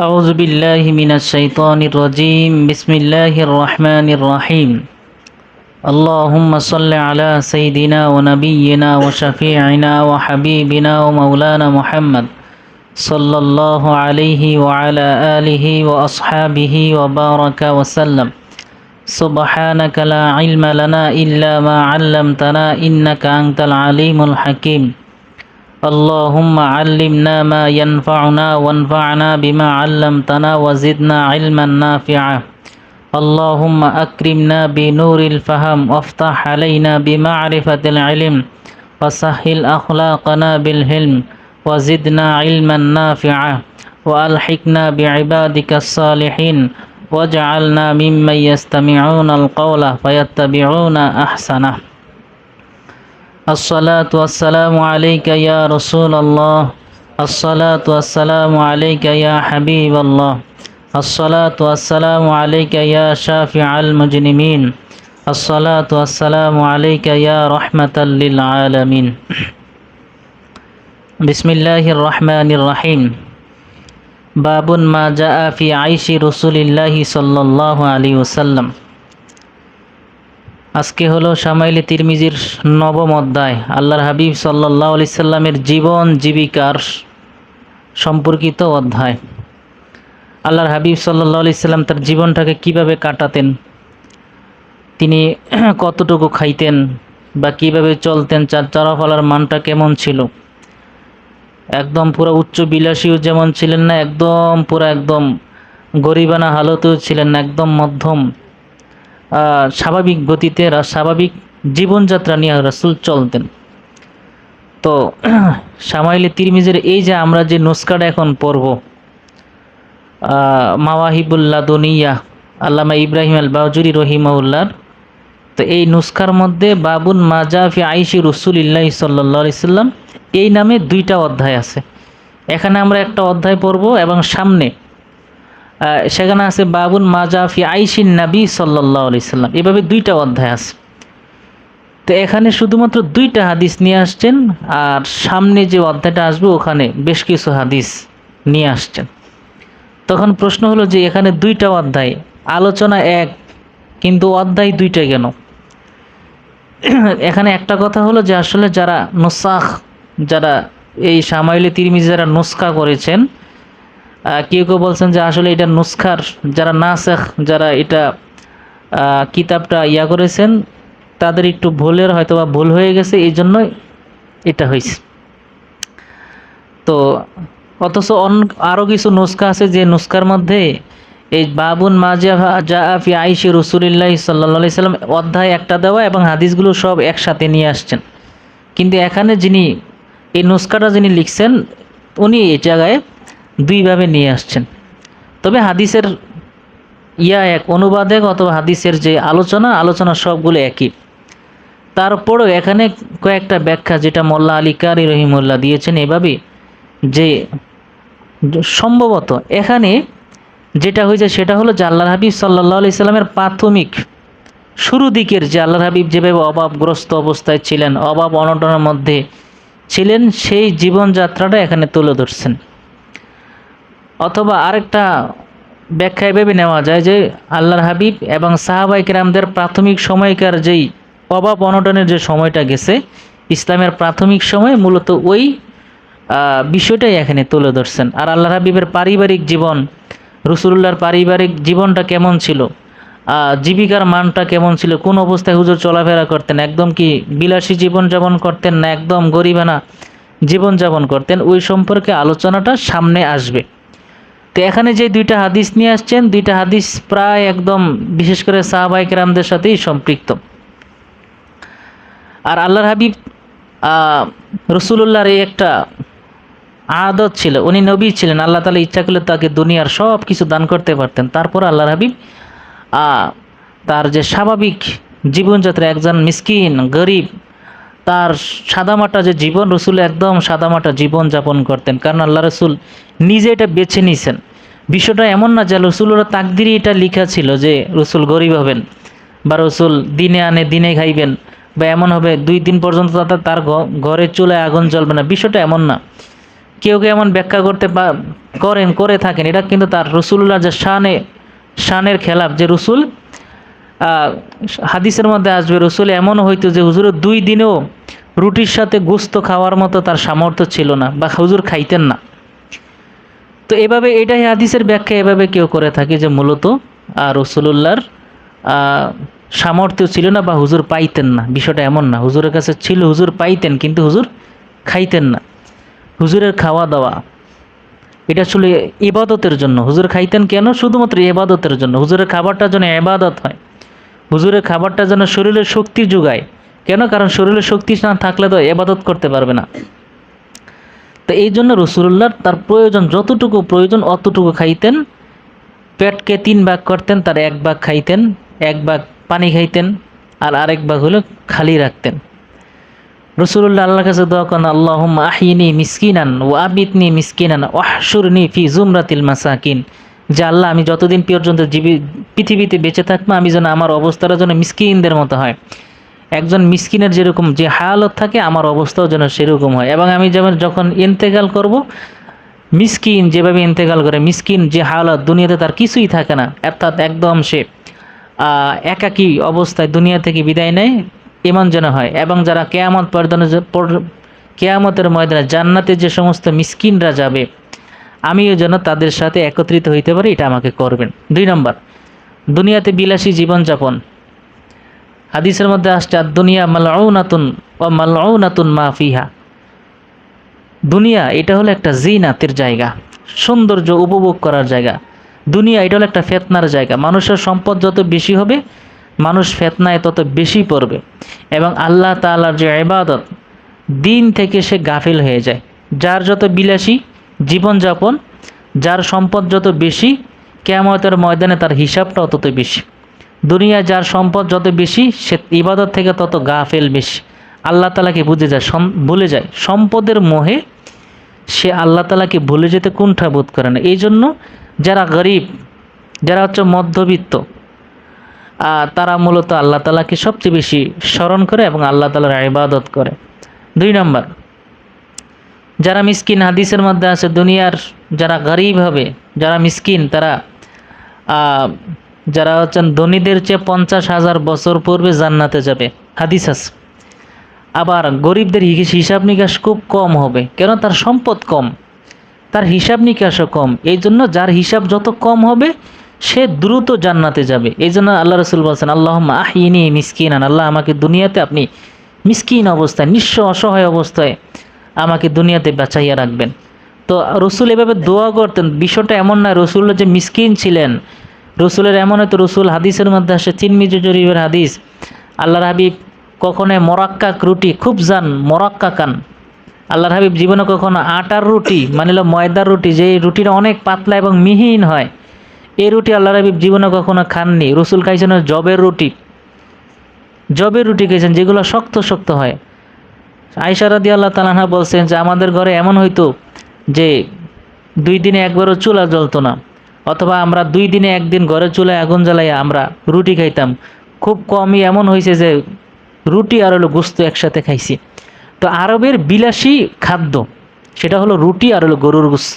أعوذ بالله من الشيطان الرجيم بسم الله الرحمن الرحيم اللهم صل على سيدنا ونبينا وشفيعنا وحبيبنا ومولانا محمد صلى الله عليه وعلى آله وأصحابه وبارك وسلم سبحانك لا علم لنا إلا ما علمتنا إنك أنت العليم الحكيم اللهم علمنا ما ينفعنا وانفعنا بما علمتنا وزدنا علما نافعا اللهم أكرمنا بنور الفهم وافتح علينا بمعرفة العلم وسهل أخلاقنا بالحلم وزدنا علما نافعا وألحقنا بعبادك الصالحين واجعلنا ممن يستمعون القول فيتبعون أحسنه الصلاة والسلام عليك يا رسول الله الصلاة والسلام عليك يا حبيب الله الصلاة والسلام عليك يا شافع المجرمين الصلاة والسلام عليك يا رحمة للعالمين بسم الله الرحمن الرحيم باب ما جاء في عيش رسول الله صلى الله عليه وسلم আজকে হলো শামাইলে তিরমিজির নবম অধ্যায় আল্লাহর হাবিব সাল্লাল্লাহু আলাইহি সাল্লামের জীবন জীবিকার সম্পর্কিত অধ্যায়। আল্লাহর হাবিব সাল্লাল্লাহু আলাইহি সাল্লাম তার জীবনটাকে কিভাবে কাটাতেন, তিনি কতটুকু খাইতেন বা কিভাবে চলতেন, চলাফেরার মানটা কেমন ছিল, একদম পুরো উচ্চ বিলাসীও যেমন ছিলেন না, একদম গরিবানা হালতেও ছিলেন না, একদম মধ্যম স্বাভাবিক গতিতে স্বাভাবিক জীবনযাত্রা নিয়ে রাসূল চলতেন। তো শামাইলে তিরমিজির এই যে আমরা যে নুসখাটা এখন পড়ব, মাওয়াহিবুল লাদুনিয়া আল্লামা ইব্রাহিম আল বাউজুরি রহিমাহুল্লাহর, তো এই নুসখার মধ্যে বাবুন মাজা ফি আইশি রাসূলিল্লাহ সাল্লাল্লাহু আলাইহি সাল্লাম এই নামে দুইটা অধ্যায় আছে। এখানে আমরা একটা অধ্যায় পড়ব এবং সামনে সেখানে আছে বাবুন মাজা ফি আইশিন নবী সাল্লাল্লাহু আলাইহি সাল্লাম, এভাবে দুইটা অধ্যায় আছে। তো এখানে শুধুমাত্র দুইটা হাদিস নিয়ে আসছেন, আর সামনে যে অধ্যায়টা আসবে ওখানে বেশ কিছু হাদিস নিয়ে আসছেন। তখন প্রশ্ন হলো যে এখানে দুইটা অধ্যায়, আলোচনা এক, কিন্তু অধ্যায় দুইটা কেন? এখানে একটা কথা হলো যে আসলে যারা নুসাখ, যারা এই শামাইলে তিরমিজি যারা নুসখা করেছেন, কেউ কেউ বলছেন যে আসলে এটা নুসখার যারা নাসেখ, যারা এটা কিতাবটা করেছেন, তাদের একটু ভুলের হয়তো বা ভুল হয়ে গেছে, এই জন্যই এটা হয়েছে। তো অথচ আরও কিছু নুসখা আছে যে নুসখার মধ্যে এই বাবুন মাজা জা ফি আইশি রাসূলিল্লাহ সাল্লাল্লাহু আলাইহি সাল্লাম অধ্যায় একটা দেওয়া এবং হাদিসগুলো সব একসাথে নিয়ে আসছেন। কিন্তু এখানে যিনি এই নুসখাটা যিনি লিখছেন, উনি এই জায়গায় দুইভাবে নিয়ে আসছেন। তবে হাদিসের এক, অনুবাদ এক, অথবা হাদিসের যে আলোচনা সবগুলো একই। তারপরেও এখানে কয়েকটা ব্যাখ্যা যেটা মোল্লা আলী কারি রহিমুল্লাহ দিয়েছেন এভাবে, যে সম্ভবত এখানে যেটা হয়েছে সেটা হলো যে আল্লাহর হাবিব সাল্লাল্লাহু আলাইহি সাল্লামের প্রাথমিক শুরু দিকের যে আল্লাহর হাবিব যেভাবে অভাবগ্রস্ত অবস্থায় ছিলেন, অভাব অনটনের মধ্যে ছিলেন, সেই জীবনযাত্রাটা এখানে তুলে ধরছেন। অথবা আরেকটা ব্যাখ্যা এভাবে নেওয়া যায় যে আল্লাহর হাবিব এবং সাহাবায়ে কেরামদের প্রাথমিক সময়কার যেই অভাব অনটনের যে সময়টা গেছে, ইসলামের প্রাথমিক সময়, মূলত ওই বিষয়টাই এখানে তুলে ধরছেন। আর আল্লাহর হাবিবের পারিবারিক জীবন, রাসূলুল্লাহর পারিবারিক জীবনটা কেমন ছিল, জীবিকার মানটা কেমন ছিল, কোন অবস্থায় হুজুর চলাফেরা করতেন, একদম কি বিলাসী জীবনযাপন করতেন না একদম গরিবানা জীবনযাপন করতেন, ওই সম্পর্কে আলোচনাটা সামনে আসবে। তো এখানে যে দুইটা হাদিস নিয়ে আসছেন, দুইটা হাদিস প্রায় একদম বিশেষ করে সাহাবায়ে কেরামদের সাথেই সম্পৃক্ত। আর আল্লাহর হাবিব রাসূলুল্লাহর এই একটা আদত ছিল, উনি নবী ছিলেন, আল্লাহ তাআলা ইচ্ছা করলে তাকে দুনিয়ার সব কিছু দান করতে পারতেন, তারপর আল্লাহর হাবিব তার যে স্বাভাবিক জীবনযাত্রা, একজন মিসকিন গরিব, তার সাদামাটা যে জীবন, রসুল একদম সাদামাটা জীবন যাপন করতেন, কারণ আল্লাহ রসুল নিজে এটা বেছে নিয়েছেন। বিষয়টা এমন না যে রসুলের তাকদিরই এটা লেখা ছিল যে রসুল গরিব হবেন, বা রসুল দিনে আনে দিনে খাইবেন, বা এমন হবে 2 দিন পর্যন্ত তার ঘরে চুলায় আগুন জ্বলবে না, বিষয়টা এমন না। কেউ কেউ এমন ব্যাখ্যা করে থাকেন, এটা কিন্তু তার রসুল্লাহ যে শানের খেলাফ, যে রসুল হাদিসের মধ্যে আসবে রসুল এমনও হইতো যে হুজুরের 2 দিনেও রুটির সাথে গোস্ত খাওয়ার মতো তার সামর্থ্য ছিল না, বা হুজুর খাইতেন না। তো এভাবে এটাই হাদিসের ব্যাখ্যা এভাবে কেউ করে থাকে যে মূলত রসুলুল্লাহর সামর্থ্য ছিল না বা হুজুর পাইতেন না। বিষয়টা এমন না, হুজুরের কাছে ছিল, হুজুর পাইতেন, কিন্তু হুজুর খাইতেন না। হুজুরের খাওয়া দাওয়া এটা আসলে ইবাদতের জন্য। হুজুর খাইতেন কেন? শুধুমাত্র ইবাদতের জন্য। হুজুরের খাবারটা যেন ইবাদত হয়, হুজুরের খাবারটা যেন শরীরের শক্তি যোগায়। কেন? কারণ শরীরের শক্তি না থাকলে তো ইবাদত করতে পারবে না। তো এই জন্য রসুল্লাহর তার প্রয়োজন, যতটুকু প্রয়োজন অতটুকু খাইতেন। পেটকে 3 ভাগ করতেন, তার 1 ভাগ খাইতেন, 1 ভাগ পানি খাইতেন, আর আরেক ভাগ হলো খালি রাখতেন। রসুল্লাহ আল্লাহর কাছে দোয়া করেন, আল্লাহুম্মা আহিনি মিসকিনান ওয়া আমিতনি মিসকিনান ওয়াহশুরনি ফি জুমরাতিল মাসাকিন। যে আল্লাহ, আমি যতদিন পর্যন্ত পৃথিবীতে বেঁচে থাকবো, আমি যেন আমার অবস্থাটা যেন মিসকিনদের মতো হয়। একজন মিসকিনের যেরকম যে হালত থাকে, আমার অবস্থাও যেন সেরকম হয়। এবং আমি যেমন যখন ইন্তেকাল করব, মিসকিন যেভাবে ইন্তেকাল করে, মিসকিন যে হালত, দুনিয়াতে তার কিছুই থাকে না, অর্থাৎ একদম সে একাকী অবস্থায় দুনিয়া থেকে বিদায় নেয়, এমন যেন হয়। এবং যারা কেয়ামতের ময়দানে জান্নাতে যে সমস্ত মিসকিনরা যাবে, আমিও যেন তাদের সাথে একত্রিত হইতে পারি, এটা আমাকে করবেন। 2 নম্বর, দুনিয়াতে বিলাসী জীবনযাপন। হাদিসের মধ্যে আসছে, দুনিয়া মালউনাতুন ওয়া মালউনাতুন মা ফিহা। দুনিয়া এটা হলো একটা জিনাতের জায়গা, সৌন্দর্য উপভোগ করার জায়গা। দুনিয়া এটা হলো একটা ফেতনার জায়গা। মানুষের সম্পদ যত বেশি হবে, মানুষ ফেতনায় তত বেশি পড়বে, এবং আল্লাহ তাআলার যে ইবাদত, দিন থেকে সে গাফিল হয়ে যায়। যার যত বিলাসী জীবনযাপন, যার সম্পদ যত বেশি, কিয়ামতের ময়দানে তার হিসাবটাও তত বেশি। দুনিয়ায় যার সম্পদ যত বেশি, সে ইবাদত থেকে তত গাফিল বেশি, আল্লাহ তাআলাকে ভুলে যায়। সম্পদের মোহে সে আল্লাহ তাআলাকে ভুলে যেতে কুণ্ঠাবোধ করে না। এই জন্য যারা গরিব, যারা হচ্ছে মধ্যবিত্ত, তারা মূলত আল্লাহ তাআলাকে সবচেয়ে বেশি স্মরণ করে এবং আল্লাহ তাআলার ইবাদত করে। 2 নম্বর, যারা মিসকিন, হাদিসের মধ্যে আছে দুনিয়ার যারা গরিব হবে, যারা মিসকিন, তারা যারা হচ্ছেন ধনীদের চেয়ে 50,000 বছর পূর্বে জান্নাতে যাবে, হাদিস আছে। আবার গরিবদের হিসাব নিকাশ খুব কম হবে, কেন? তার সম্পদ কম, তার হিসাব নিকাশও কম। এই জন্য যার হিসাব যত কম হবে, সে দ্রুত জান্নাতে যাবে। এই জন্য আল্লাহ রসুল বলছেন, আল্লাহুম্মা আহিনি মিসকিনান, আল্লাহ আমাকে দুনিয়াতে আপনি মিসকিন অবস্থায়, নিঃস্ব অসহায় অবস্থায় আমাকে দুনিয়াতে বাঁচাইয়া রাখবেন। তো রসুল এভাবে দোয়া করতেন। বিষয়টা এমন না রসুল যে মিসকিন ছিলেন, রসুলের এমন হয়তো, রসুল হাদিসের মধ্যে আসে, তিরমিজি শরীফের হাদিস, আল্লাহর হাবিব কখনো মোরাক্কাক রুটি খুব মোরাক্কা কান, আল্লাহর হাবিব জীবনে কখনো আটার রুটি, মানিল ময়দার রুটি, যে রুটিটা অনেক পাতলা এবং মিহিন হয়, এই রুটি আল্লাহর হাবিব জীবনে কখনো খাননি। রসুল খাইছেন জবের রুটি খাইছেন, যেগুলো শক্ত শক্ত হয়। আয়েশা রাদিয়াল্লাহু তাআলা আনহা বলছেন যে আমাদের ঘরে এমন হইতো যে 2 দিনে একবারও চুলা জ্বলতো না, অথবা আমরা 2 দিনে 1 দিন ঘরে চুলায় আগুন জ্বালাইয়া আমরা রুটি খাইতাম। খুব কমই এমন হয়েছে যে রুটি আর হলো গোস্ত একসাথে খাইছি। তো আরবের বিলাসী খাদ্য সেটা হলো রুটি আর হলো গরুর গোস্ত।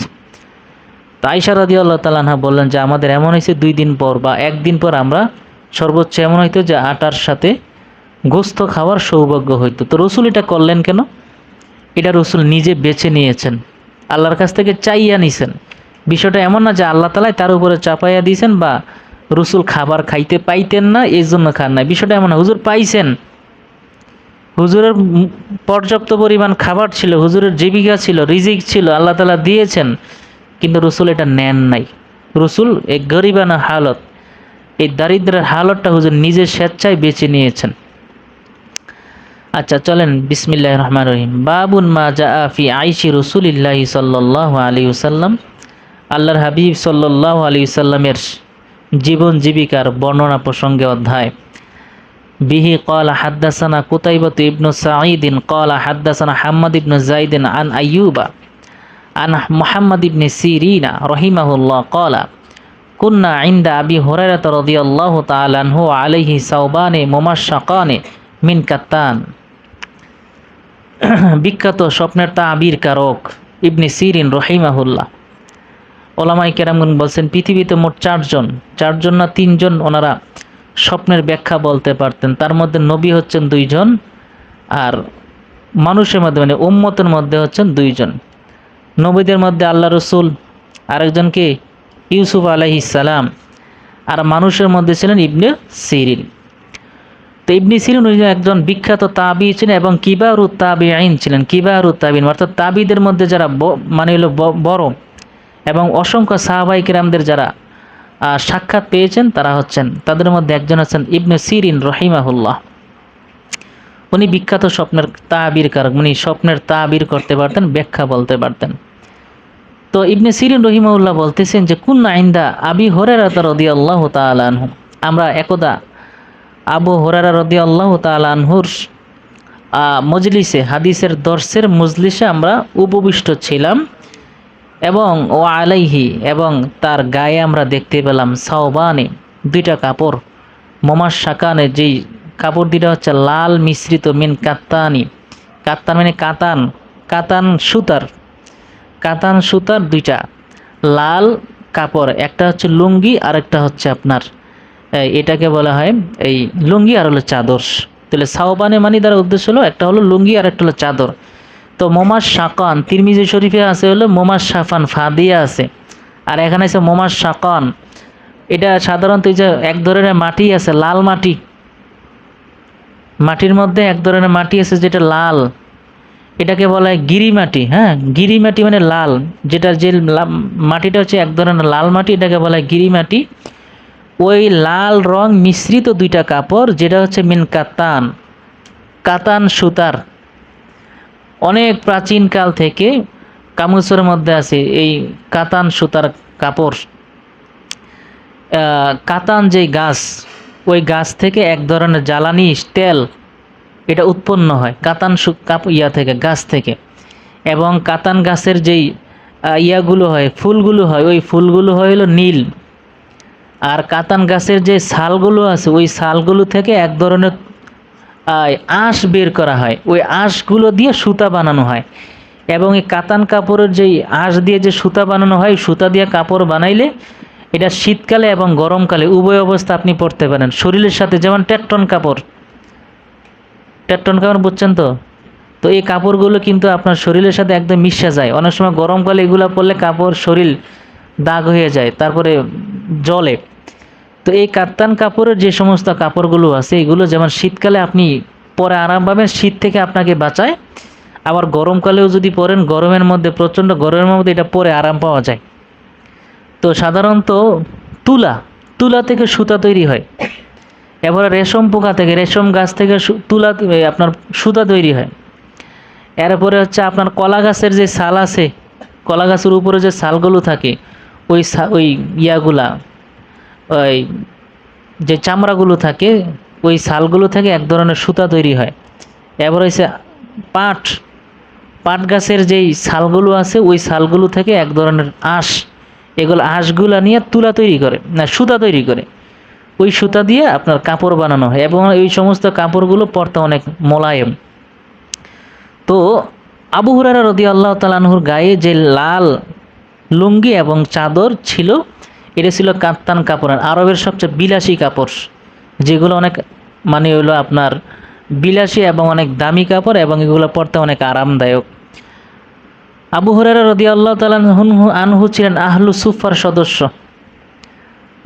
তো আয়েশা রাদিয়াল্লাহু তাআলা আনহা বললেন যে আমাদের এমন হয়েছে 2 দিন পর বা 1 দিন পর আমরা সর্বোচ্চ এমন হইতো যে আটার সাথে গোস্ত খাওয়ার সৌভাগ্য হইতো। তো রসুল এটা করলেন কেন? এটা রসুল নিজে বেছে নিয়েছেন, আল্লাহর কাছ থেকে চাইয়া নিছেন। বিষয়টা এমন না যে আল্লাহ তাআলাই তার উপরে চাপাইয়া দিয়েছেন, বা রসুল খাবার খাইতে পাইতেন না এই জন্য খান না। বিষয়টা এমন না, হুজুর পাইছেন, হুজুরের পর্যাপ্ত পরিমাণ খাবার ছিল, হুজুরের জীবিকা ছিল, রিজিক ছিল, আল্লাহ তাআলা দিয়েছেন, কিন্তু রসুল এটা নেন নাই। রসুল এই গরিবানা হালত, এই দারিদ্রের হালতটা হুজুর নিজে স্বেচ্ছায় বেছে নিয়েছেন। আচ্ছা চলেন, বিসমিল্লাহির রহমানির রহিম। বাবুন মা জাআ ফি আইশি রাসূলিল্লাহি সাল্লাল্লাহু আলাইহি ওয়াসাল্লাম। আল্লাহর হাবিব সাল্লাল্লাহু আলাইহি ওয়াসাল্লামের জীবন জীবিকার বর্ণনা প্রসঙ্গে অধ্যায়। বিহি ক্বালা হাদ্দাসানা কুতাইবাতু ইবনু সাঈদ ক্বালা হাদ্দাসানা হাম্মাদ ইবনু যায়েদ আন আইয়ুবা আন মুহাম্মদ ইবনে সিরিনা রাহিমাহুল্লাহ ক্বালা কুন্না ইনদা আবি হুরায়রা রাদিয়াল্লাহু তাআলা আনহু আলাইহি সাওবানে মুমাশশাকানে মিন কাত্তান। বিখ্যাত স্বপ্নের তাবির কারক ইবনে সিরিন রহিমাহুল্লাহ। ওলামায়ে কেরামগণ বলছেন পৃথিবীতে মোট চারজন না তিনজন ওনারা স্বপ্নের ব্যাখ্যা বলতে পারতেন। তার মধ্যে নবী হচ্ছেন 2 জন, আর মানুষের মধ্যে মানে উম্মতের মধ্যে হচ্ছেন 2 জন। নবীদের মধ্যে আল্লাহ রসুল, আরেকজনকে ইউসুফ আলাইহিস সালাম, আর মানুষের মধ্যে ছিলেন ইবনে সিরিন। তো ইবনে সিরিন একজন বিখ্যাত তাবি ছিলেন এবং কিবারুত তাবিঈন ছিলেন। কিবারুত তাবিঈন অর্থাৎ তাবিদের মধ্যে যারা মানে হলো বড়, এবং অসংখ্য সাহাবায়ে কেরামদের যারা সাক্ষাৎ পেয়েছেন তারা হচ্ছেন, তাদের মধ্যে একজন হচ্ছেন ইবনে সিরিন রহিমাহুল্লাহ। উনি বিখ্যাত স্বপ্নের তাবির কারক, উনি স্বপ্নের তাবির করতে পারতেন, ব্যাখ্যা বলতে পারতেন। তো ইবনে সিরিন রহিমাহুল্লাহ বলতেছেন যে কুন্না ইনদা আবি হুরায়রা রাদিয়াল্লাহু তাআলা আনহু, আমরা একদা আবু হুরায়রা রাদিয়াল্লাহু তাআলা আনহুর মজলিসে, হাদিসের দর্সের মজলিসে আমরা উপবিষ্ট ছিলাম, এবং ও আলাইহি, এবং তার গায়ে আমরা দেখতে পেলাম সাওবানে, 2টা কাপড়, মোমাস শাকানে, যেই কাপড় দুটা হচ্ছে লাল মিশ্রিত মিন কাত্তানি, কাত্তান মানে কাতান, কাতান সুতার 2টা লাল কাপড়, একটা হচ্ছে লুঙ্গি আর একটা হচ্ছে আপনার এটাকে বলা হয় এই লুঙ্গি আর হলো চাদর। তাহলে সাওবানে মানে দ্বারা উদ্দেশ্য হলো একটা হলো লুঙ্গি আর একটা হলো চাদর। তো মোমাস শাকান, তিরমিজি শরীফে আছে হলো মোমাস শাফান, ফাদিয়া আছে, আর এখানে আছে মোমাস শাকান। এটা সাধারণত এই যে এক ধরনের মাটি আছে, লাল মাটি, মাটির মধ্যে এক ধরনের মাটি আছে যেটা লাল, এটাকে বলা হয় গিরি মাটি। হ্যাঁ, গিরি মাটি মানে লাল, যেটা যে মাটিটা হচ্ছে এক ধরনের লাল মাটি, এটাকে বলা হয় গিরি মাটি। ওই লাল রং মিশ্রিত 2টা কাপড়, যেটা হচ্ছে মিন কাতান, কাতান সুতার। অনেক প্রাচীন কাল থেকে কামুসের মধ্যে আছে এই কাতান সুতার কাপড়। কাতান যে গাছ, ওই গাছ থেকে এক ধরনের জ্বালানি তেল এটা উৎপন্ন হয় কাতান থেকে, গাছ থেকে। এবং কাতান গাছের যেই ইয়াগুলো হয়, ফুলগুলো হয়, ওই ফুলগুলো হয় হলো নীল। আর কাতান গাছের যে ছালগুলো আছে, ওই ছালগুলো থেকে এক ধরনের আঁশ বের করা হয়, ওই আঁশগুলো দিয়ে সুতা বানানো হয়। এবং এই কাতান কাপড়ের যেই আঁশ দিয়ে যে সুতা বানানো হয়, সুতা দিয়ে কাপড় বানাইলে এটা শীতকালে এবং গরমকালে উভয় অবস্থা আপনি পরতে পারেন শরীরের সাথে। যেমন টেকটন কাপড় বুঝছেন তো? তো এই কাপড়গুলো কিন্তু আপনার শরীরের সাথে একদম মিশে যায়। অনেক সময় গরমকালে এগুলো পরলে কাপড় শরীর দাগ হয়ে যায়, তারপরে জ্বলে। তো এই কাতান কাপড়ের যে সমস্ত কাপড়গুলো আছে, এগুলো যেমন শীতকালে আপনি পরে আরাম পাবেন, শীত থেকে আপনাকে বাঁচায়। আবার গরমকালেও যদি পরেন, গরমের মধ্যে, প্রচণ্ড গরমের মধ্যে এটা পরে আরাম পাওয়া যায়। তো সাধারণত তুলা থেকে সুতা তৈরি হয়। এবারে রেশম পোকা থেকে, রেশম গাছ থেকে আপনার সুতা তৈরি হয়। এরপরে হচ্ছে আপনার কলা গাছের যে ছাল আছে, কলা গাছের উপরে যে ছালগুলো থাকে, ওই ইয়াগুলা, ওই যে চামড়াগুলো থাকে, ওই ছালগুলো থেকে এক ধরনের সুতা তৈরি হয়। এবার হচ্ছে পাট গাছের যেই ছালগুলো আছে, ওই ছালগুলো থেকে এক ধরনের আঁশ, এগুলো আঁশগুলা নিয়ে সুতা তৈরি করে। ওই সুতা দিয়ে আপনার কাপড় বানানো হয়, এবং এই সমস্ত কাপড়গুলো পরতে অনেক মোলায়েম। তো আবু হুরায়রা রাদিয়াল্লাহু তাআলা আনহুর গায়ে যে লাল লুঙ্গি এবং চাদর ছিল, এটা ছিল কাত্তান কাপড়ের, আরবের সবচেয়ে বিলাসী কাপড়, যেগুলো অনেক মানে হলো আপনার বিলাসী এবং অনেক দামি কাপড়, এবং এগুলো পরতে অনেক আরামদায়ক। আবু হুরায়রা রাদিয়াল্লাহু তাআলা আনহু ছিলেন আহলু সুফার সদস্য।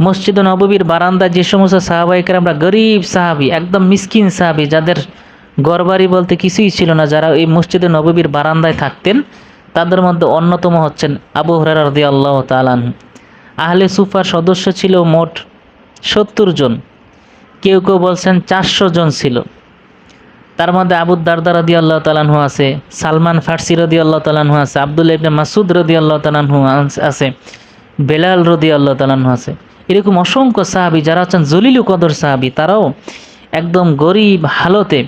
মসজিদ নববীর বারান্দায় যে সমস্ত সাহাবায়ে কেরামরা গরিব সাহাবী, একদম মিসকিন সাহাবী, যাদের ঘরবাড়ি বলতে কিছুই ছিল না, যারা এই মসজিদে নববীর বারান্দায় থাকতেন, তাদের মধ্যে অন্যতম হচ্ছেন আবু হুরায়রা রাদিয়াল্লাহু তাআলা আনহু। আহলে সুফার সদস্য ছিল মোট 70 জন, কেউ কেউ বলছেন 400 জন ছিল। তার মধ্যে আবু দারদা রাদিয়াল্লাহু তাআলা আনহু আছে, সালমান ফারসি রাদিয়াল্লাহু তাআলা আনহু আছে, আব্দুল্লাহ ইবনে মাসউদ রাদিয়াল্লাহু তাআলা আনহু আছে, বেলাল রাদিয়াল্লাহু তাআলা আনহু আছে। এরকম অসংখ্য সাহাবী যারা হচ্ছেন জলিল কদর সাহাবী, তারাও একদম গরিব হালতে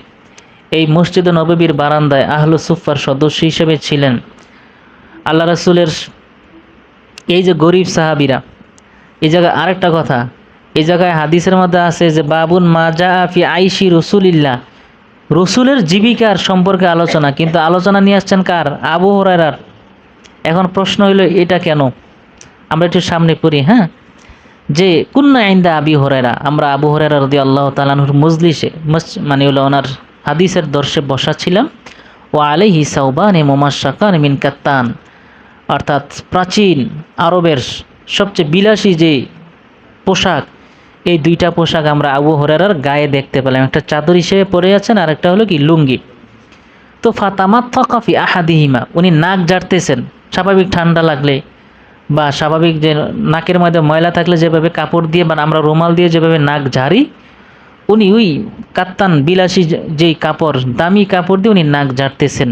এই মসজিদে নববীর বারান্দায় আহলু সুফার সদস্য হিসেবে ছিলেন। আল্লাহ রাসূলের এই যে গরিব সাহাবীরা, এই জায়গায় আরেকটা কথা, এই জায়গায় হাদিসের মধ্যে আছে যে বাবুন মা জাআ ফি আইশি রাসূলিল্লাহ, রসুলের জীবিকার সম্পর্কে আলোচনা, কিন্তু আলোচনা নিয়ে আসছেন কার? আবু হুরায়রার। এখন প্রশ্ন হইল এটা কেন? আমরা একটু সামনে পড়ি, হ্যাঁ। যে কুন্না ইনদা আবি হুরায়রা, আমরা আবু হুরায়রা রাদিয়াল্লাহু তাআলা আনহুর মজলিসে মানে হলো ওনার হাদিসের দর্শে বসা ছিলাম। ও আলাইহি সাওবানি মুমাশশাকান মিন কাত্তান, অর্থাৎ প্রাচীন আরবের সবচেয়ে বিলাসী যে পোশাক, এই দুইটা পোশাক আমরা আবু হুরায়রার গায়ে দেখতে পেলাম। একটা চাদর হিসেবে পরে আছেন আর একটা হলো কি লুঙ্গি। তো ফাতামাত্তাকা ফি আহাদিহিমা, উনি নাক জারতেছেন স্বাভাবিক ঠান্ডা লাগলে বা স্বাভাবিক যে নাকের মধ্যে ময়লা থাকলে যেভাবে কাপড় দিয়ে বা আমরা রুমাল দিয়ে যেভাবে নাক ঝাড়ি, উনি ওই কাত্তান বিলাসী যেই কাপড়, দামি কাপড় দিয়ে উনি নাক ঝাড়তেছেন।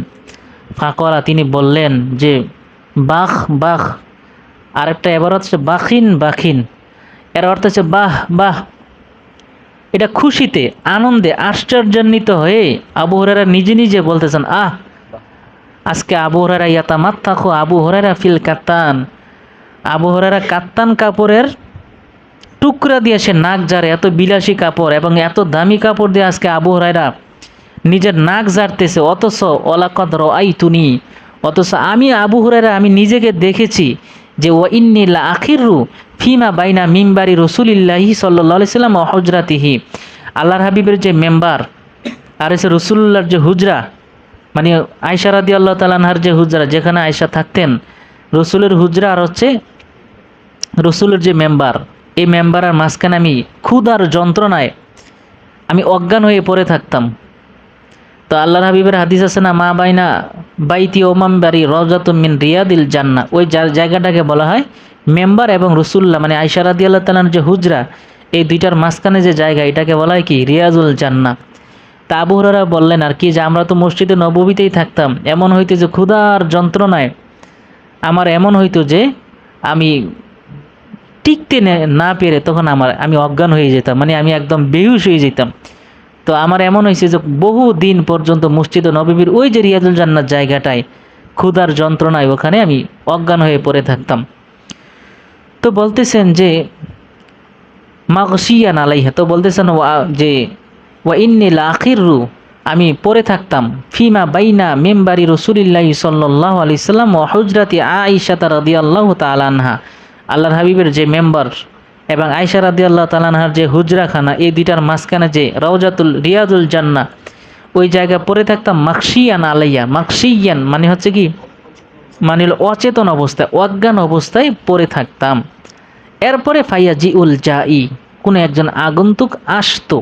ফাকরা, তিনি বললেন যে বাহ বাহ। আরেকটা এবার হচ্ছে বাখিন বাখিন, এর অর্থ হচ্ছে বাহ বাহ। এটা খুশিতে, আনন্দে, আশ্চর্যান্বিত হয়ে আবু হুরায়রা নিজে নিজে বলতেছেন, আহ, আজকে আবু হুরায়রা ইয়াতামাত্তাখু আবু হুরায়রা ফিল কাত্তান, আবু হুরায়রা কাত্তান কাপড়ের টুকরা দিয়ে সে নাক ঝাড়ে। এত বিলাসী কাপড় এবং এত দামি কাপড় দিয়ে আজকে আবু হুরায়রা নিজের নাক ঝাড়তেছে। অথচ ওয়ালাকাদ রাআইতুনি, অথচ আমি আবু হুরায়রা আমি নিজেকে দেখেছি যে ওয়া ইন্নী লা আখিরু ফিমা বাইনা মিম্বারি রাসূলিল্লাহি সাল্লাল্লাহু আলাইহি সাল্লাম ওয়া হুজরাতিহি, আল্লাহর হাবিবের যে মেম্বার আর হচ্ছে রাসূলুল্লাহর যে হুজরা, মানে আয়েশা রাদিয়াল্লাহু তাআলা আনহার যে হুজরা, যেখানে আয়েশা থাকতেন, রসুলের হুজরা আর হচ্ছে রসুলের যে মেম্বার, এই মেম্বারের মাঝখানে আমি ক্ষুধার যন্ত্রণায় আমি অজ্ঞান হয়ে পড়ে থাকতাম। তো আল্লাহর হাবিবের হাদিস আছে না, মা বাইনা বাইতি ও মামবারি রওজাতুম মিন রিয়াদিল জান্নাহ, ওই জায়গাটাকে বলা হয় মেম্বার এবং রসুল্লাহ মানে আয়েশা রাদিয়াল্লাহু তাআলার যে হুজরা, এই দুইটার মাঝখানে যে জায়গা, এটাকে বলা হয় কি রিয়াজুল জান্নাহ। তা আবু হুরায়রা বললেন আর কি, যে আমরা তো মসজিদে নববীতেই থাকতাম, এমন হইতো যে ক্ষুধার যন্ত্রণায় আমার এমন হইতো যে আমি টিকতে না পেরে তখন আমি অজ্ঞান হয়ে যেতাম, মানে আমি একদম বেহুশ হয়ে যেতাম। তো আমার এমন হয়েছে যে বহু দিন পর্যন্ত মসজিদ নববীর ওই যে রিয়াজুল জান্নাত জায়গাটায় ক্ষুধার যন্ত্রণায় ওখানে আমি অজ্ঞান হয়ে পড়ে থাকতাম। তো বলতেছেন যে মাগশিয়ান আলাইহা, তো বলতেছেন যে ওয়া ইন্নী লা আখিরু, আমি পড়ে থাকতাম ফিমা বাইনা মিম্বারি রাসূলিল্লাহি সাল্লাল্লাহু আলাইহি সাল্লাম ওয়া হুজরাতি আয়েশা রাদিয়াল্লাহু তাআলা আনহা, আল্লাহর হাবিবের যে মেম্বার এবং আয়েশা রাদিয়াল্লাহু তাআলা আনহার যে হুজরাখানা, এই দুইটার মাঝখানে যে রওজাতুল রিয়াজুল জান্নাহ, ওই জায়গায় পড়ে থাকতাম। মাকশিয়ান আলাইয়া, মাকশিয়ান মানে হচ্ছে কি, মানে হলো অচেতন অবস্থায়, অজ্ঞান অবস্থায় পড়ে থাকতাম। এরপরে ফাইয়া জিউল জাই, কোনো একজন আগন্তুক আসতো,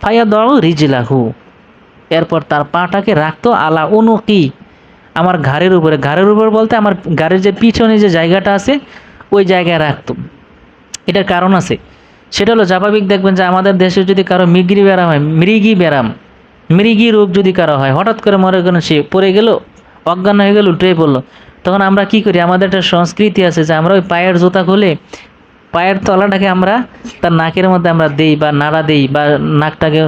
ফাইয়া দাও রিজলাহু, এরপর তার পাটাকে রাখতো আলা উনুকি, আমার ঘাড়ের উপরে। ঘাড়ের উপর বলতে আমার ঘাড়ের যে পিছনে যে জায়গাটা আছে ওই জায়গায় রাখতো। এটার কারণ আছে, সেটা হলো স্বাভাবিক দেখবেন যে আমাদের দেশে যদি কারো মৃগী ব্যারাম হয়, মৃগী রোগ যদি কারো হয়, হঠাৎ করে মরে গেল, সে পড়ে গেল, অজ্ঞান হয়ে গেল, উঠে পড়লো, তখন আমরা কি করি, আমাদের একটা সংস্কৃতি আছে যে আমরা ওই পায়ের জুতা খুলে পায়ের তলাটাকে আমরা তার নাকের মধ্যে আমরা দেই বা নাড়া দেই বা নাকটাকে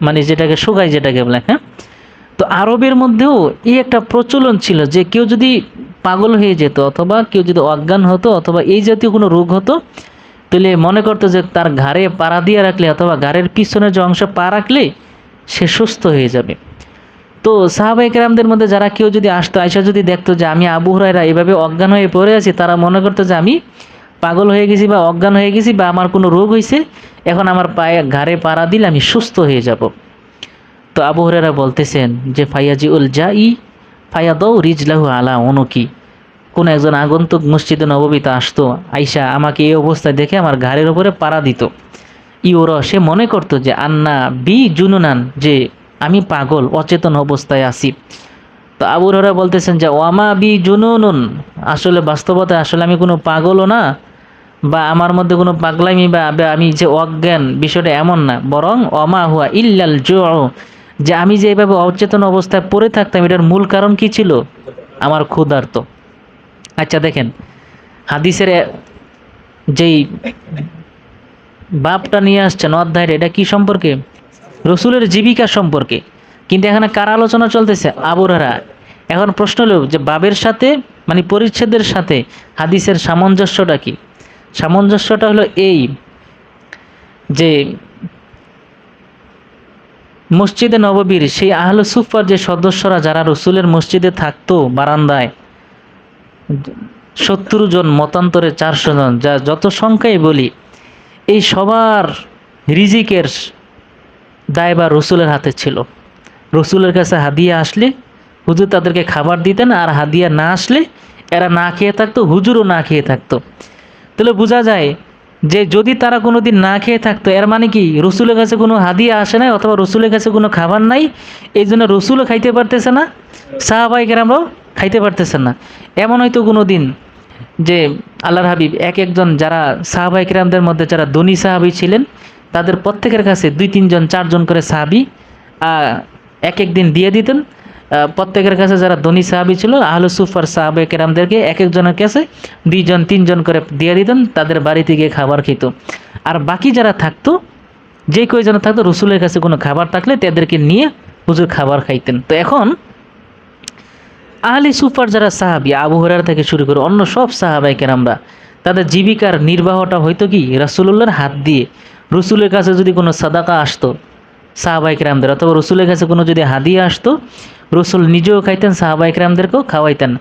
মানে যেটাকে শুকাই যেটাকে বলে, হ্যাঁ। তো আরবের মধ্যেও এই একটা প্রচলন ছিল যে কেউ যদি পাগল হয়ে যেত অথবা কেউ যদি অজ্ঞান হতো অথবা এই জাতীয় কোনো রোগ হতো, তাহলে মনে করতো যে তার ঘাড়ে পাড়া দিয়ে রাখলে অথবা ঘাড়ের পিছনের যে অংশ পা রাখলে সে সুস্থ হয়ে যাবে। তো সাহাবায়ে কেরামদের মধ্যে যারা কেউ যদি আসতো, আয়েশা যদি দেখতো যে আমি আবু হুরায়রা এভাবে অজ্ঞান হয়ে পড়ে আছি, তারা মনে করতো যে আমি পাগল হয়ে গেছি বা অজ্ঞান হয়ে গেছি বা আমার কোনো রোগ হয়েছে, এখন আমার পায়ে ঘাড়ে পাড়া দিলে আমি সুস্থ হয়ে যাব। তো আবু হুরায়রা বলতেছেন যে ফায়াজিউল জাই ফায়াদাউ রিজলাহু আলা উনুকি, কোন একজন আগন্তুক মসজিদে নববীতে আসতো, আয়েশা আমাকে এই অবস্থায় দেখে আমার ঘাড়ের উপরে পাড়া দিত। সে মনে করতো যে আন্না বি জুনুনান, যে আমি পাগল, অচেতন অবস্থায় আছি। তো আবু হুরায়রা বলতেছেন যে ওয়ামা বি জুনুনুন, আসলে বাস্তবতা আসলে আমি কোনো পাগলও না বা আমার মধ্যে কোনো পাগলামি বা আমি যে অজ্ঞান, বিষয়টা এমন না, বরং ওমা হুয়া ইল্লাল জু, যে আমি যে এভাবে অচেতন অবস্থায় পড়ে থাকতাম এটার মূল কারণ কি ছিল, আমার ক্ষুধার্ত। আচ্ছা দেখেন, হাদিসের যেই বাপটা নিয়ে আসছেন অধ্যায়ের, এটা কি সম্পর্কে, রসুলের জীবিকা সম্পর্কে, কিন্তু এখানে কার আলোচনা চলতেছে, আবু হুরায়রা। এখন প্রশ্ন হলো যে বাবের সাথে মানে পরিচ্ছেদের সাথে হাদিসের সামঞ্জস্যটা কি? সামঞ্জস্যটা হলো এই যে মসজিদে নববীর সেই আহলে সুফার যে সদস্যরা যারা রসুলের মসজিদে থাকতো বারান্দায়, 70 জন, মতান্তরে 400 জন, যা যত সংখ্যাই বলি, এই সবার রিজিকের দায়ভার রসুলের হাতে ছিল। রসুলের কাছে হাদিয়া আসলে হুজুর তাদেরকে খাবার দিতেন, আর হাদিয়া না আসলে এরা না খেয়ে থাকতো, হুজুরও না খেয়ে থাকতো। তাহলে বোঝা যায় যে যদি তারা কোনো দিন না খেয়ে থাকতো, এর মানে কি রসুলের কাছে কোনো হাদিয়া আসে নাই, অথবা রসুলের কাছে কোনো খাবার নাই, এই জন্য রসুলও খাইতে পারতেছে না, সাহাবায়ে কেরামরাও খাইতে পারতেছে না। এমন হয়তো কোনো দিন যে আল্লাহর হাবিব একজন যারা সাহাবায়ে কেরামদের মধ্যে যারা ধনী সাহাবী ছিলেন, তাদের প্রত্যেকের কাছে 2-3 জন 4 জন করে সাহাবী এক দিন দিয়ে দিতেন। প্রত্যেকের কাছে যারা ধনী সাহাবী ছিল, আহলে সুফার সাহাবায়ে কেরামদেরকে একজনের কাছে 2 জন 3 জন করে দিয়ে দিতেন, তাদের বাড়িতে গিয়ে খাবার খেত। আর বাকি যারা থাকতো, যে কয়জন থাকতো, রসুলের কাছে কোনো খাবার থাকলে তাদেরকে নিয়ে হুজুর খাবার খাইতেন। তো এখন আহলে সুফার যারা সাহাবী, আবু হুরায়রা থেকে শুরু করে অন্য সব সাহাবায়ে কেরামরা, তাদের জীবিকার নির্বাহটা হয়তো কি রাসূলুল্লাহর হাত দিয়ে। রসুলের কাছে যদি কোনো সাদাকা আসতো সাহাবায়ে কেরামদের, অথবা রসুলের কাছে কোনো যদি হাদিয়া আসতো, রসুল নিজেও খাইতেন, সাহাবায়ে কেরামদেরকেও খাওয়াইতেন।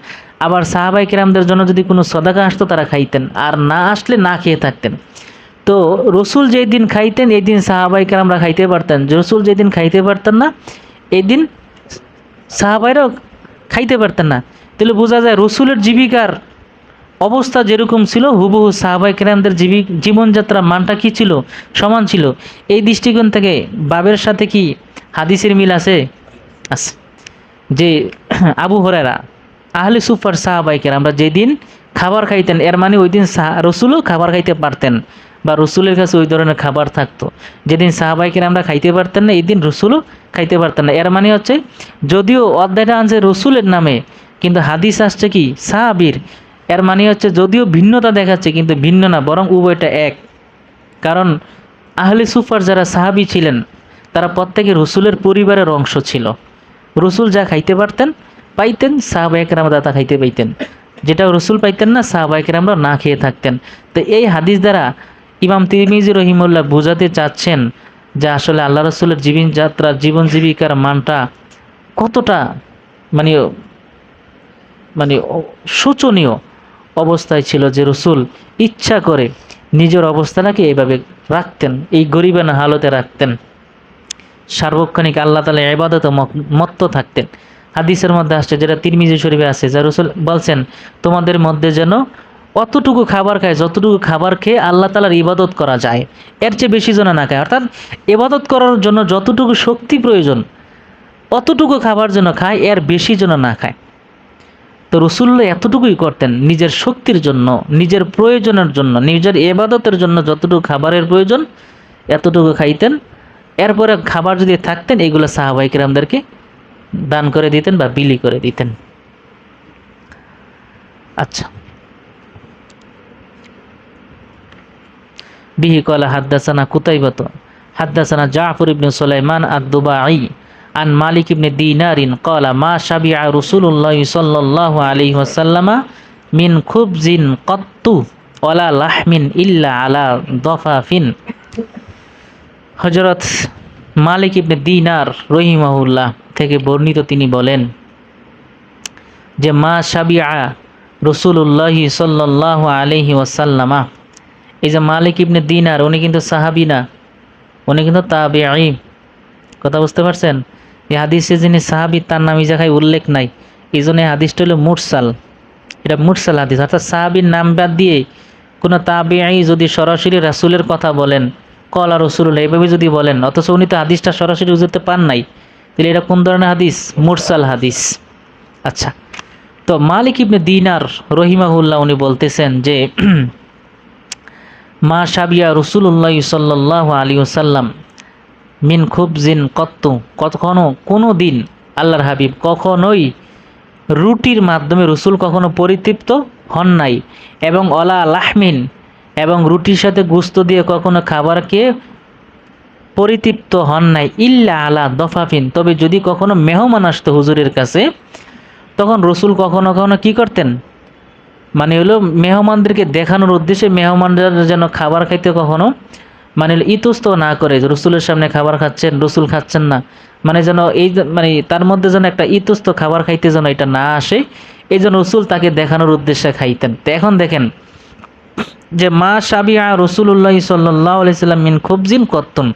আবার সাহাবায়ে কেরামদের জন্য যদি কোনো সদাকা আসতো, তারা খাইতেন, আর না আসলে না খেয়ে থাকতেন। তো রসুল যেই দিন খাইতেন, এই দিন সাহাবায়ে কেরামরা খাইতে পারতেন। রসুল যেদিন খাইতে পারতেন না, এই দিন সাহাবাইরাও খাইতে পারতেন না। তাহলে বোঝা যায় রসুলের জীবিকার অবস্থা যেরকম ছিল, হুবহু সাহাবায়ে কেরামদের জীবনযাত্রার মানটা কি ছিল, সমান ছিল। এই দৃষ্টিকোণ থেকে বাবের সাথে কি হাদিসের মিল আছে? আছে। যে আবু হুরায়রা আহলে সুফার সাহাবায়ে কেরামরা যেদিন খাবার খাইতেন, এর মানে ওই দিন রসুলও খাবার খাইতে পারতেন, বা রসুলের কাছে ওই ধরনের খাবার থাকতো। যেদিন সাহাবায়ে কেরামরা খাইতে পারতেন না, এই দিন রসুলও খাইতে পারতেন না। এর মানে হচ্ছে যদিও অধ্যায়টা আনছে রসুলের নামে, কিন্তু হাদিস আসছে কি সাহাবীর। এর মানে হচ্ছে যদিও ভিন্নতা দেখাচ্ছে, কিন্তু ভিন্ন না, বরং উভয়টা এক। কারণ আহলে সুফার যারা সাহাবী ছিলেন, তারা প্রত্যেকে রসুলের পরিবারের অংশ ছিল। রসুল যা খাইতে পাইতেন, সাহাবায়ে কেরামরা তা খাইতে পাইতেন। যেটা রসুল পাইতেন না, সাহাবায়ে কেরামরা না খেয়ে থাকতেন। তো এই হাদিস দ্বারা ইমাম তিরমিজি রহিমাহুল্লাহ বোঝাতে চাচ্ছেন যে আসলে আল্লাহ রসুলের জীবন জীবিকার মানটা কতটা মানে মানে শোচনীয় অবস্থায় ছিল, যে রসুল ইচ্ছা করে নিজের অবস্থাটাকে এইভাবে রাখতেন, এই গরিবানা হালতে রাখতেন, সার্বক্ষণিক আল্লাহ তাআলা ইবাদতে মত্ত থাকতেন। হাদিসের মধ্যে আসছে, যেটা তিরমিজি শরীফে আছে, যা রাসূল বলছেন, তোমাদের মধ্যে যেন অতটুকু খাবার খায় যতটুকু খাবার খেয়ে আল্লাহ তাআলার ইবাদত করা যায়, এর চেয়ে বেশি যেন না খায়। অর্থাৎ ইবাদত করার জন্য যতটুকু শক্তি প্রয়োজন, অতটুকু খাবার যেন খায়, এর বেশি যেন না খায়। তো রাসূলুল্লাহ এতটুকুই করতেন, নিজের শক্তির জন্য, নিজের প্রয়োজনের জন্য, নিজের ইবাদতের জন্য যতটুকু খাবারের প্রয়োজন এতটুকু খাইতেন। এরপরে খাবার যদি থাকতেন, এগুলো সাহাবায়ে কেরামদেরকে দান করে দিতেন বা বিলি করে দিতেন। আচ্ছা, বিহি ক্বালা হাদ্দাসানা কুতাইবাত হাদ্দাসানা জাফর ইবনে সুলাইমান আদ-দুবাই আন মালিক ইবনে দিনারিন ক্বালা মা শাবিআ রাসূলুল্লাহ সাল্লাল্লাহু আলাইহি ওয়াসাল্লামা মিন খুবজিন কাত্তু ওয়ালা লাহমিন ইল্লা আলা দাফাফিন। হযরত মালিক ইবনে দিনার রহিমাহুল্লাহ থেকে বর্ণিত, তিনি বলেন যে মা শাবিআ রাসূলুল্লাহ সাল্লাল্লাহু আলাইহি ওয়াসাল্লামা, এই যে মালিক ইবনে দিনার, উনি কিন্তু সাহাবী না, উনি কিন্তু তাবিঈ। কথা বুঝতে পারছেন? এই হাদিসে যিনি সাহাবী, তার নাম এই জায়গায় উল্লেখ নাই, এই জন্য হাদিসটা হলো মুরসাল। এটা মুরসাল হাদিস, অর্থাৎ সাহাবীর নাম বাদ দিয়ে কোনো তাবিঈ যদি সরাসরি রাসূলের কথা বলেন, কলা রাসূলুল্লাহ এভাবে যদি বলেন, অথচ উনি তো হাদিসটা সরাসরি বুঝতে পান নাই, তাহলে এটা কোন ধরনের হাদিস? মুরসাল হাদিস। আচ্ছা, তো মালিক ইবনে দিনার রহিমাহুল্লাহ উনি বলতেছেন যে মা শাবিয়া রাসূলুল্লাহ সাল্লাল্লাহু আলাইহি ওয়াসাল্লাম মিন খুবজিন কত্তু, কখনো কোনো দিন আল্লাহর হাবিব কখনোই রুটির মাধ্যমে রসুল কখনো পরিতৃপ্ত হন নাই, এবং অলা লাহমিন, এবং রুটির সাথে গোস্ত দিয়ে কখনো খাবারকে পরিতৃপ্ত হন নাই, ইল্লা আলা দফাফিন, তবে যদি কখনো মেহমান আসতো হুজুরের কাছে, তখন রসুল কখনো কখনো কি করতেন, মানে হলো মেহমানদেরকে দেখানোর উদ্দেশ্যে, মেহমানরা যেন খাবার খাইতে কখনো মানে ইতস্ত না করে, রসুলের সামনে খাবার খাচ্ছেন, রসুল খাচ্ছেন না, মানে যেন এই মানে তার মধ্যে যেন একটা ইতস্ত খাবার খাইতে যেন এটা না আসে, এই জন্য রসুল তাকে দেখানোর উদ্দেশ্যে খাইতেন। তো এখন দেখেন যে মা সাবিয়া রসুল্লাহ সাল্লাল্লাহু আলাইহি সাল্লাম মিন খুবজিন কত্তুন,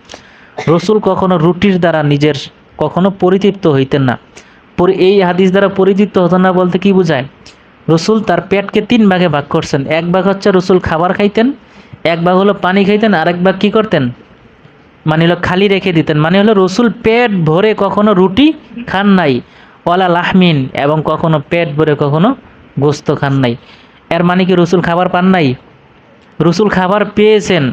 রসুল কখনো রুটির দ্বারা নিজের কখনো পরিতৃপ্ত হইতেন না। এই হাদিস দ্বারা পরিতৃপ্ত হতো না বলতে কি বোঝায়? রসুল তার পেটকে 3 ভাগে ভাগ করছেন। এক ভাগ হচ্ছে রসুল খাবার খাইতেন, এক ভাগ হলো পানি খাইতেন, আরেক ভাগ কি করতেন? মানে হলো খালি রেখে দিতেন। মানে হলো রসুল পেট ভরে কখনো রুটি খান নাই, ওয়ালা লাহমিন, এবং কখনো পেট ভরে কখনো গোস্ত খান নাই। এর মানে কি রসুল খাবার পান নাই? রসুল খাবার পেয়েছেন।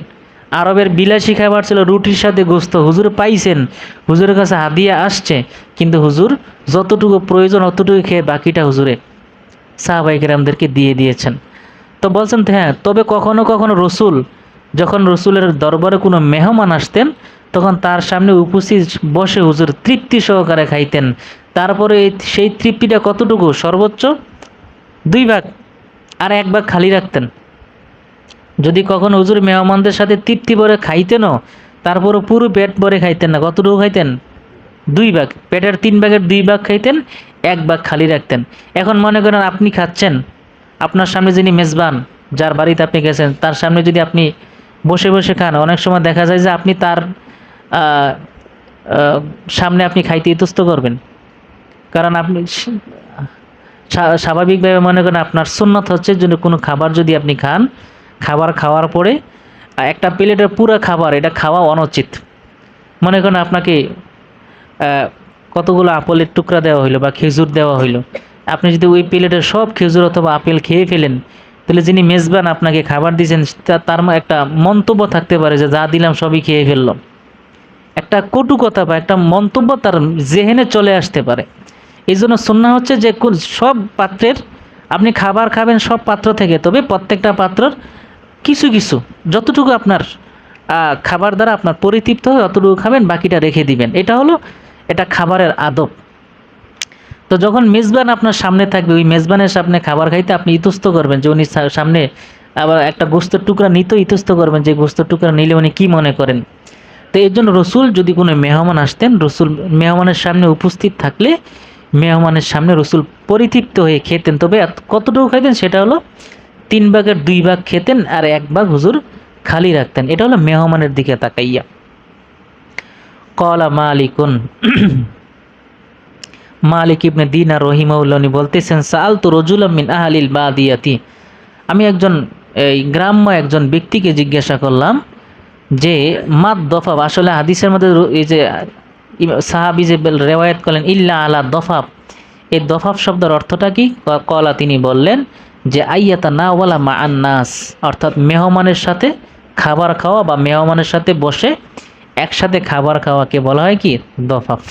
আরবের বিলাসী খাবার ছিল রুটির সাথে গোস্ত, হুজুর পাইছেন, হুজুরের কাছে হাদিয়া আসছে, কিন্তু হুজুর যতটুকু প্রয়োজন অতটুকু খেয়ে বাকিটা হুজুরে সাহাবায়ে কেরামদেরকে দিয়ে দিয়েছেন। তো বলছেন হ্যাঁ, তবে কখনো কখনো রসুল যখন রসুলের দরবারে কোনো মেহমান আসতেন তখন তার সামনে উপস্থিত বসে হুজুর তৃপ্তি সহকারে খাইতেন। তারপরে সেই তৃপ্তিটা কতটুকু? সর্বোচ্চ 2 ভাগ, আর 1 ভাগ খালি রাখতেন। যদি কখনো হুজুর মেহমানদের সাথে তৃপ্তি ভরে খাইতেনও, তারপরও পুরো পেট ভরে খাইতেন না। কতটুকু খাইতেন? 2 ভাগ। পেটের 3 ভাগের 2 ভাগ খাইতেন, 1 ভাগ খালি রাখতেন। এখন মনে করেন আপনি খাচ্ছেন, আপনার সামনে যিনি মেজবান, যার বাড়িতে আপনি গেছেন, তার সামনে যদি আপনি বসে বসে খান, অনেক সময় দেখা যায় যে আপনি তার আহ, আহ, সামনে আপনি খাইতে ইতস্ত করবেন। কারণ আপনি স্বাভাবিকভাবে মনে করেন আপনার সুন্নত হচ্ছে যদি কোনো খাবার যদি আপনি খান, খাবার খাওয়ার পরে একটা প্লেটের পুরো খাবার এটা খাওয়া অনুচিত। মনে করেন আপনাকে কতগুলো আপেলের টুকরা দেওয়া হইলো বা খেজুর দেওয়া হইলো, আপনি যদি ওই প্লেটের সব খেজুর অথবা আপেল খেয়ে ফেলেন, তাহলে যিনি মেজবান আপনাকে খাবার দিয়েছেন তার একটা মন্তব্য থাকতে পারে যে যা দিলাম সবই খেয়ে ফেললাম। একটা কটু কথা বা একটা মন্তব্য তার জেহেনে চলে আসতে পারে। এই জন্য সুন্নাহ হচ্ছে যে সব পাত্রের আপনি খাবার খাবেন সব পাত্র থেকে, তবে প্রত্যেকটা পাত্রর কিছু কিছু যতটুকু আপনার খাবার দ্বারা আপনার পরিতৃপ্ত হয় অতটুকু খাবেন, বাকিটা রেখে দিবেন। এটা খাবারের আদব। তো যখন মেজবান আপনার সামনে থাকবে, ওই মেজবানের সামনে খাবার খাইতে আপনি ইতস্ত করবেন যে উনি সামনে আবার একটা গোস্তের টুকরা নিতেও ইতস্ত করবেন যে গোস্তের টুকরা নিলে উনি কী মনে করেন। তো এর জন্য রসুল যদি কোনো মেহমান আসতেন, রসুল মেহমানের সামনে উপস্থিত থাকলে মেহমানের সামনে রসুল পরিতৃপ্ত হয়ে খেতেন, তবে কতটুকু খাইতেন সেটা হলো 3 ভাগের 2 ভাগ খেতেন, আর 1 ভাগ হুজুর খালি রাখতেন। এটা হলো মেহমানের দিকে তাকাইয়া। কলা মালিকুন, মালিক ইবনে দিনার রহিমাহুল্লাহ বলতেছেন, সাআলতু রাজুলাম মিন আহলিল বাদিয়াতি, আমি একজন এই গ্রাম্য একজন ব্যক্তিকে জিজ্ঞাসা করলাম যে মাদ দফাব, আসলে হাদিসের মধ্যে এই যে সাহাবী যে রেওয়ায়াত করলেন ইল্লা আলা দফাব, এই দফাব শব্দের অর্থটা কি? কলা, তিনি বললেন যে আইয়াতা না ওয়ালা মা আন্নাস, অর্থাৎ মেহমানের সাথে খাবার খাওয়া বা মেহমানের সাথে বসে একসাথে খাবার খাওয়াকে বলা হয় কি? দফাফ।